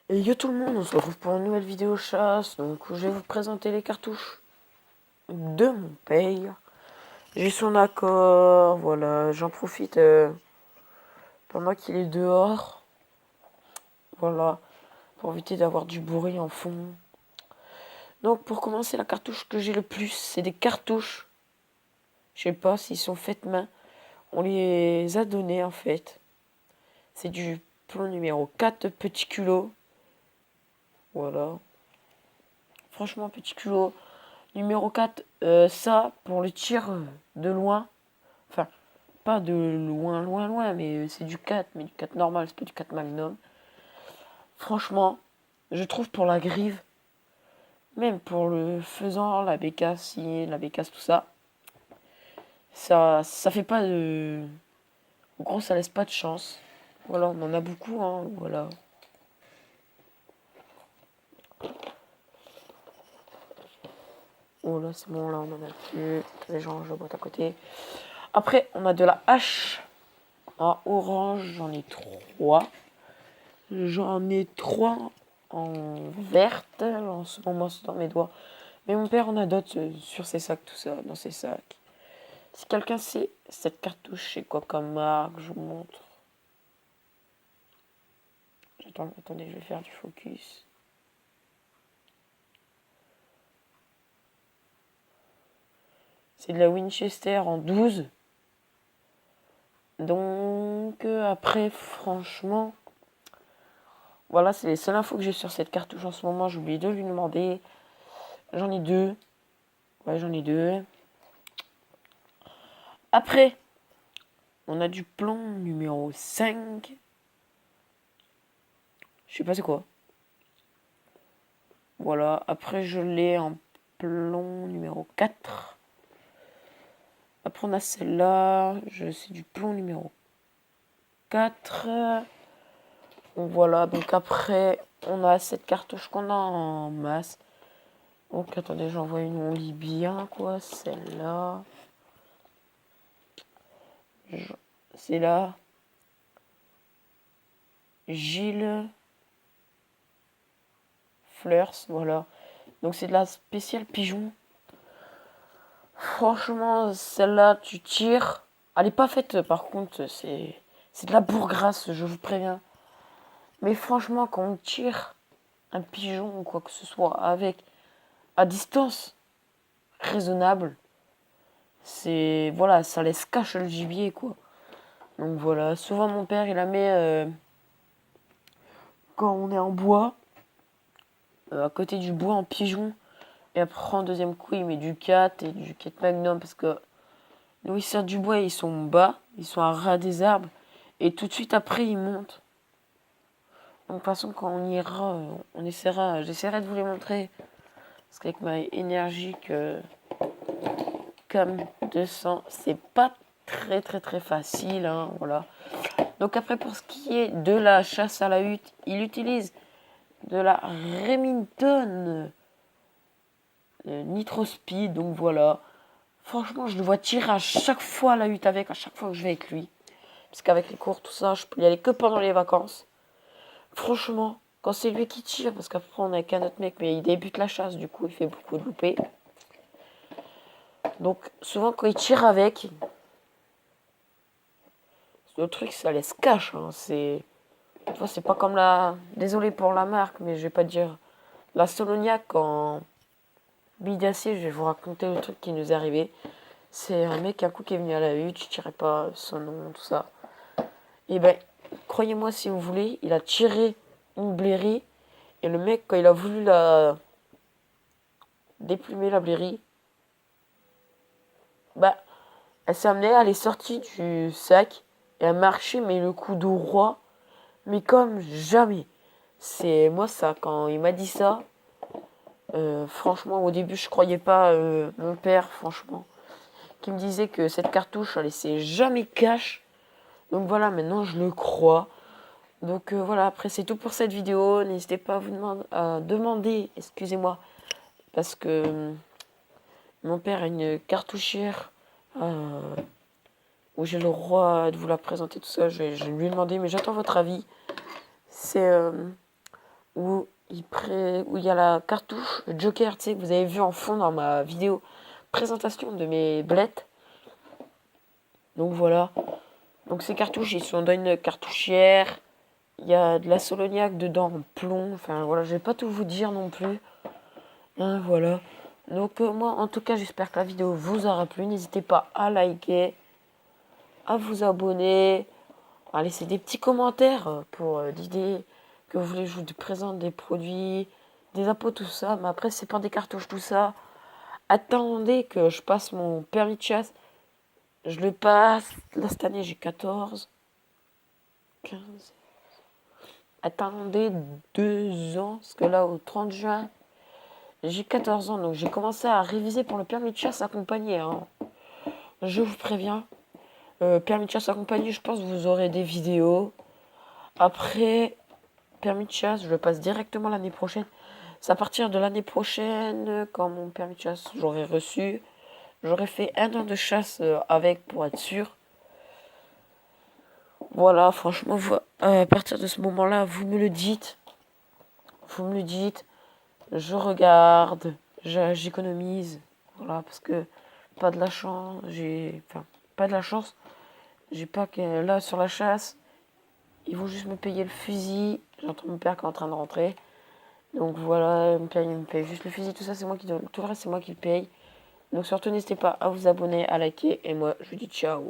Et yo tout le monde, on se retrouve pour une nouvelle vidéo chasse. Donc je vais vous présenter les cartouches de mon père. J'ai son accord, voilà, j'en profite pendant qu'il est dehors. Voilà, pour éviter d'avoir du bruit en fond. Donc pour commencer, la cartouche que j'ai le plus, c'est des cartouches. Je sais pas s'ils sont faites main. On les a donnés en fait. C'est du plomb numéro 4 petit culot. Voilà. Franchement, petit culot. Numéro 4, ça, pour le tir de loin. Enfin, pas de loin, loin, loin, mais c'est du 4, mais du 4 normal, c'est pas du 4 Magnum. Franchement, je trouve pour la grive, même pour le faisant, la bécasse, la bécasse, tout ça, ça fait pas de... En gros, ça laisse pas de chance. Voilà, on en a beaucoup, hein, voilà. Oh là, c'est bon, là, on en a plus. Les gens, je la boîte à côté. Après, on a de la hache en orange, j'en ai 3. J'en ai 3 en verte. En ce moment, c'est dans mes doigts. Mais mon père en a d'autres sur ses sacs, tout ça, dans ses sacs. Si quelqu'un sait cette cartouche, c'est quoi comme marque, je vous montre. Attendez, je vais faire du focus. C'est de la Winchester en 12. Donc, après, franchement, voilà, c'est les seules infos que j'ai sur cette cartouche en ce moment. J'ai oublié de lui demander. J'en ai 2. Ouais, j'en ai 2. Après, on a du plomb numéro 5. Je sais pas c'est quoi. Voilà, après je l'ai en plomb numéro 4. Après on a celle-là, c'est du plomb numéro 4. Donc voilà, donc après on a cette cartouche qu'on a en masse. Donc attendez, j'en vois une, on lit bien quoi, celle-là. C'est là. Gilles Fleurs, voilà. Donc c'est de la spéciale pigeon. Franchement, celle-là, tu tires. Elle est pas faite, par contre, c'est de la bourgrasse, je vous préviens. Mais franchement, quand on tire un pigeon ou quoi que ce soit avec à distance raisonnable, c'est voilà, ça laisse cache le gibier quoi. Donc voilà, souvent mon père il la met quand on est en bois, à côté du bois en pigeon. Et après en deuxième coup il met du 4 et du 4 Magnum parce que nous ils sortent du bois, ils sont bas, ils sont à ras des arbres. Et tout de suite après ils montent. Donc de toute façon quand on ira, on essaiera, j'essaierai de vous les montrer. Parce qu'avec ma énergie comme 200, c'est pas très très très facile, hein, voilà. Donc après pour ce qui est de la chasse à la hutte, il utilise de la Remington Nitro Speed, donc voilà. Franchement, je le vois tirer à chaque fois à la hutte avec, à chaque fois que je vais avec lui. Parce qu'avec les cours, tout ça, je peux y aller que pendant les vacances. Franchement, quand c'est lui qui tire, parce qu'après on est avec un autre mec, mais il débute la chasse, du coup il fait beaucoup de loupés. Donc souvent quand il tire avec, le truc ça laisse cache. Hein. C'est pas comme la... Désolé pour la marque, mais je vais pas dire... La Soloniac en bille d'acier, je vais vous raconter le truc qui nous est arrivé. C'est un mec un coup qui est venu à la hutte, je tirais pas son nom, tout ça. Et ben, croyez-moi si vous voulez, il a tiré une blairie. Et le mec, quand il a voulu la déplumer la blairie, bah, elle s'est amenée, elle est sortie du sac. Et elle marchait, mais le coup de roi, mais comme jamais. C'est moi ça, quand il m'a dit ça, franchement, au début, je croyais pas mon père, franchement, qui me disait que cette cartouche, elle laissait jamais cache. Donc voilà, maintenant, je le crois. Donc voilà, après, c'est tout pour cette vidéo. N'hésitez pas à demander, excusez-moi, parce que mon père a une cartouchière où j'ai le droit de vous la présenter, tout ça. Je vais lui demander, mais j'attends votre avis. C'est où il y a la cartouche Joker, tu sais, que vous avez vu en fond dans ma vidéo présentation de mes blettes. Donc voilà. Donc ces cartouches, ils sont dans une cartouchière. Il y a de la soloniaque dedans en plomb. Enfin voilà, je vais pas tout vous dire non plus. Hein, voilà. Donc moi, en tout cas, j'espère que la vidéo vous aura plu. N'hésitez pas à liker, à vous abonner, à laisser des petits commentaires pour l'idée que vous voulez que je vous présente des produits, des appos, tout ça. Mais après, c'est pas des cartouches, tout ça. Attendez que je passe mon permis de chasse. Je le passe. Là, cette année, j'ai 14, 15. Attendez 2 ans. Parce que là, au 30 juin, j'ai 14 ans. Donc, j'ai commencé à réviser pour le permis de chasse accompagné. Hein. Je vous préviens. Permis de chasse accompagné, je pense que vous aurez des vidéos. Après, permis de chasse, je le passe directement l'année prochaine. C'est à partir de l'année prochaine, quand mon permis de chasse j'aurai reçu, j'aurai fait 1 an de chasse avec pour être sûr. Voilà, franchement, à partir de ce moment-là, vous me le dites. Vous me le dites. Je regarde, j'économise. Voilà, parce que pas de la chance, pas de la chance. J'ai pas que là sur la chasse, ils vont juste me payer le fusil. J'entends mon père qui est en train de rentrer. Donc voilà, il me paye juste le fusil, tout ça, c'est moi qui donne. Tout le reste, c'est moi qui le paye. Donc surtout, n'hésitez pas à vous abonner, à liker. Et moi, je vous dis ciao.